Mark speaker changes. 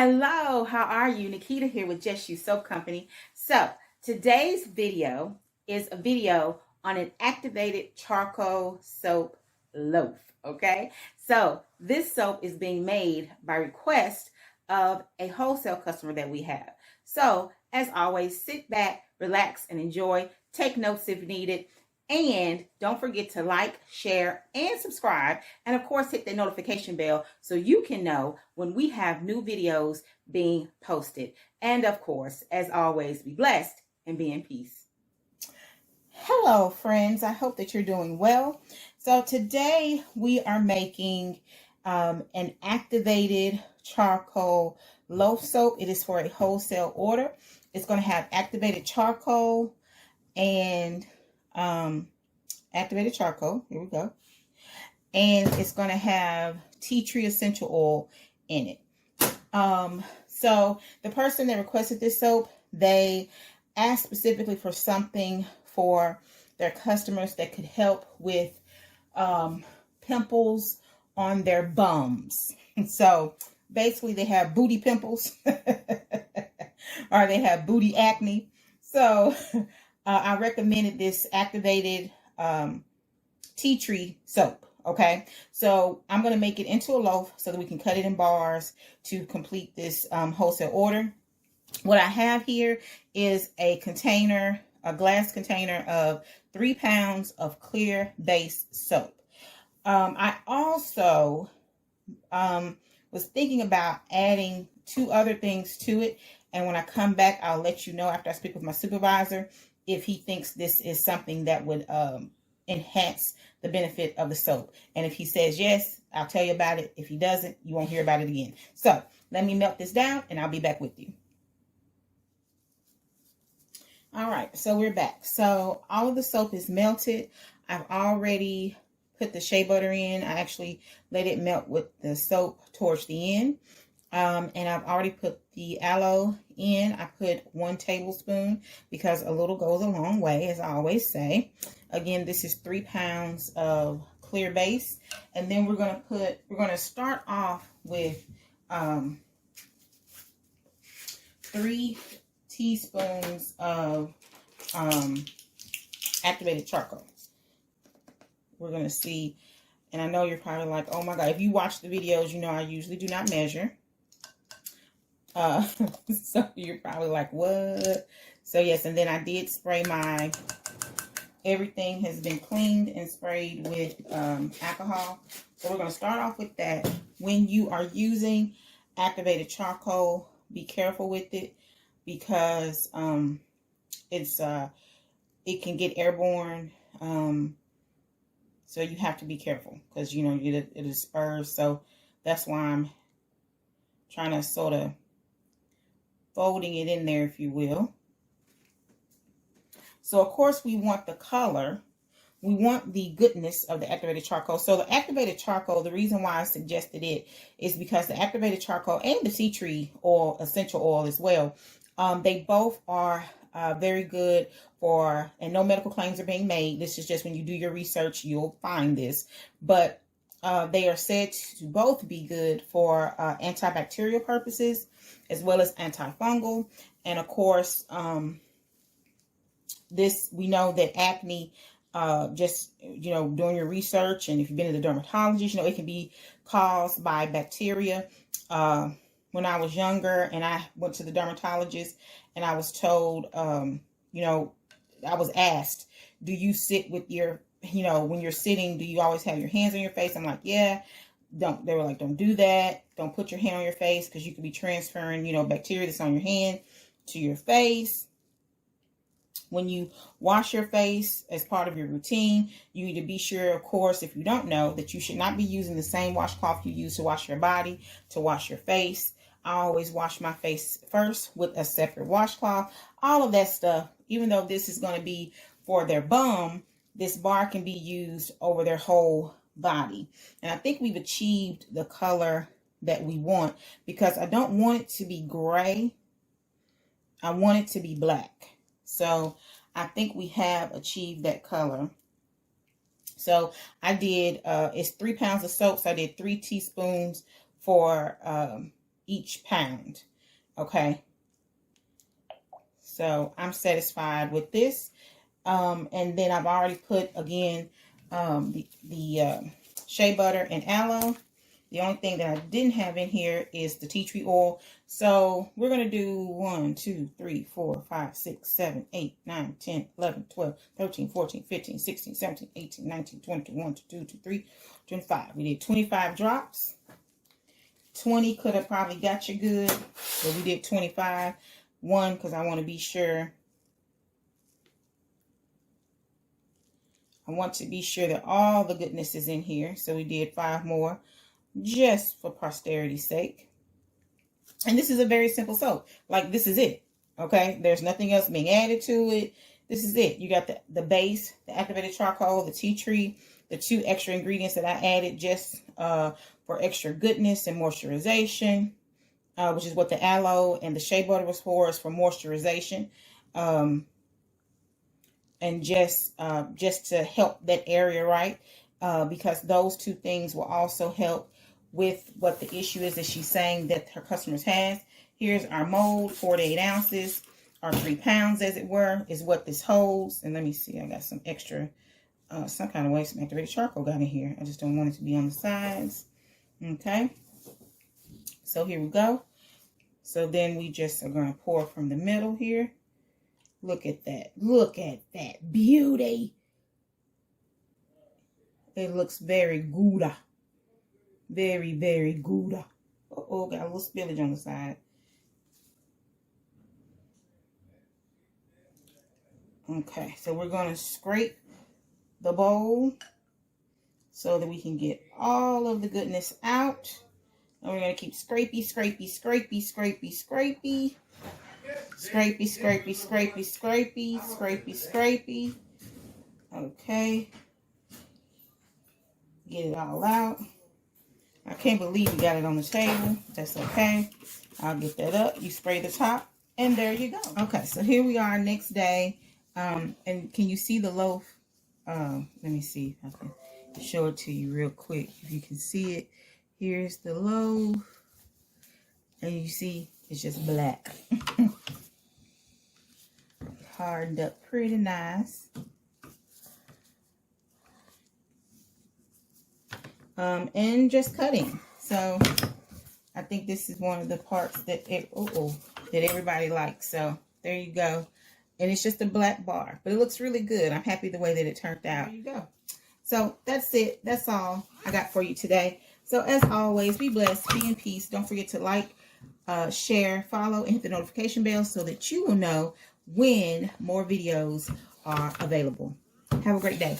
Speaker 1: Hello, how are you? Nikita here with Just You Soap Company. So today's video is a video on an activated charcoal soap loaf. Okay, so this soap is being made by request of a wholesale customer that we have. So as always, sit back, relax, and enjoy. Take notes if needed. And don't forget to like, share, and subscribe. And of course, hit the notification bell so you can know when we have new videos being posted. And of course, as always, be blessed and be in peace. Hello, friends. I hope that you're doing well. So today we are making an activated charcoal loaf soap. It is for a wholesale order. It's going to have activated charcoal and activated charcoal. Here we go. And it's going to have tea tree essential oil in it. So the person that requested this soap, they asked specifically for something for their customers that could help with pimples on their bums. So basically they have booty pimples or they have booty acne. So I recommended this activated tea tree soap. Okay, so I'm going to make it into a loaf so that we can cut it in bars to complete this wholesale order. What I have here is a container, a glass container of 3 pounds of clear base soap. I also was thinking about adding 2 other things to it. And when I come back, I'll let you know after I speak with my supervisor if he thinks this is something that would enhance the benefit of the soap. And if he says yes, I'll tell you about it. If he doesn't, you won't hear about it again. So let me melt this down and I'll be back with you. All right, so we're back. So all of the soap is melted. I've already put the shea butter in. I actually let it melt with the soap towards the end. And I've already put the aloe in. I put 1 tablespoon because a little goes a long way, as I always say. Again, this is 3 pounds of clear base. And then we're going to start off with 3 teaspoons of activated charcoal. We're going to see, and I know you're probably like, oh my God, if you watch the videos, you know I usually do not measure. So you're probably like, what? So yes, and then I did spray everything has been cleaned and sprayed with alcohol. So we're going to start off with that. When you are using activated charcoal, be careful with it because it can get airborne. So you have to be careful because, you know, it disperses. So that's why I'm trying to sort of folding it in there, if you will. So, of course, we want the color. We want the goodness of the activated charcoal. So the activated charcoal, the reason why I suggested it is because the activated charcoal and the tea tree oil, essential oil as well, they both are very good for, and no medical claims are being made. This is just when you do your research, you'll find this. But they are said to both be good for antibacterial purposes as well as antifungal. And of course, we know that acne, just, you know, doing your research, and if you've been to the dermatologist, you know, it can be caused by bacteria. When I was younger and I went to the dermatologist and I was told, you know, I was asked, do you sit with your, you know, when you're sitting, do you always have your hands on your face? I'm like, yeah. They were like, don't do that. Don't put your hand on your face because you could be transferring, you know, bacteria that's on your hand to your face. When you wash your face as part of your routine, you need to be sure, of course, if you don't know, that you should not be using the same washcloth you use to wash your body to wash your face. I always wash my face first with a separate washcloth. All of that stuff, even though this is going to be for their bum, this bar can be used over their whole body. And I think we've achieved the color that we want because I don't want it to be gray. I want it to be black. So I think we have achieved that color. So I did, it's 3 pounds of soap. So I did 3 teaspoons for each pound. Okay. So I'm satisfied with this. And then I've already put, again, the shea butter and aloe. The only thing that I didn't have in here is the tea tree oil. So we're going to do 1, 2, 3, 4, 5, 6, 7, 8, 9, 10, 11, 12, 13, 14, 15, 16, 17, 18, 19, 20, 21, 22, 23, 25. We did 25 drops. 20 could have probably got you good, but we did 25. One, because I want to be sure. I want to be sure that all the goodness is in here. So we did 5 more, just for posterity's sake. And this is a very simple soap. Like, this is it. Okay? There's nothing else being added to it. This is it. You got the base, the activated charcoal, the tea tree, the 2 extra ingredients that I added just for extra goodness and moisturization, which is what the aloe and the shea butter was for, is for moisturization. And just to help that area, right? Because those 2 things will also help with what the issue is that she's saying that her customers has. Here's our mold, 4 to 8 ounces, or 3 pounds, as it were, is what this holds. And let me see, I got some extra, some kind of way some activated charcoal got in here. I just don't want it to be on the sides. Okay. So here we go. So then we just are going to pour from the middle here. Look at that. Look at that beauty. It looks very good. Very, very good. Uh-oh, got a little spillage on the side. Okay, so we're going to scrape the bowl so that we can get all of the goodness out. And we're going to keep scrapey, scrapey, scrapey, scrapey, scrapey. Scrapey, scrapey, scrapey, scrapey, scrapey, scrapey. Okay. Get it all out. I can't believe you got it on the table. That's okay. I'll get that up. You spray the top, and there you go. Okay, so here we are next day. And can you see the loaf? Let me see if I can show it to you real quick. If you can see it. Here's the loaf. And you see, it's just black. Hardened up pretty nice. And just cutting. So I think this is one of the parts that that everybody likes. So there you go. And it's just a black bar, but it looks really good. I'm happy the way that it turned out. There you go. So that's it. That's all I got for you today. So as always, be blessed, be in peace. Don't forget to like, share, follow, and hit the notification bell so that you will know when more videos are available. Have a great day.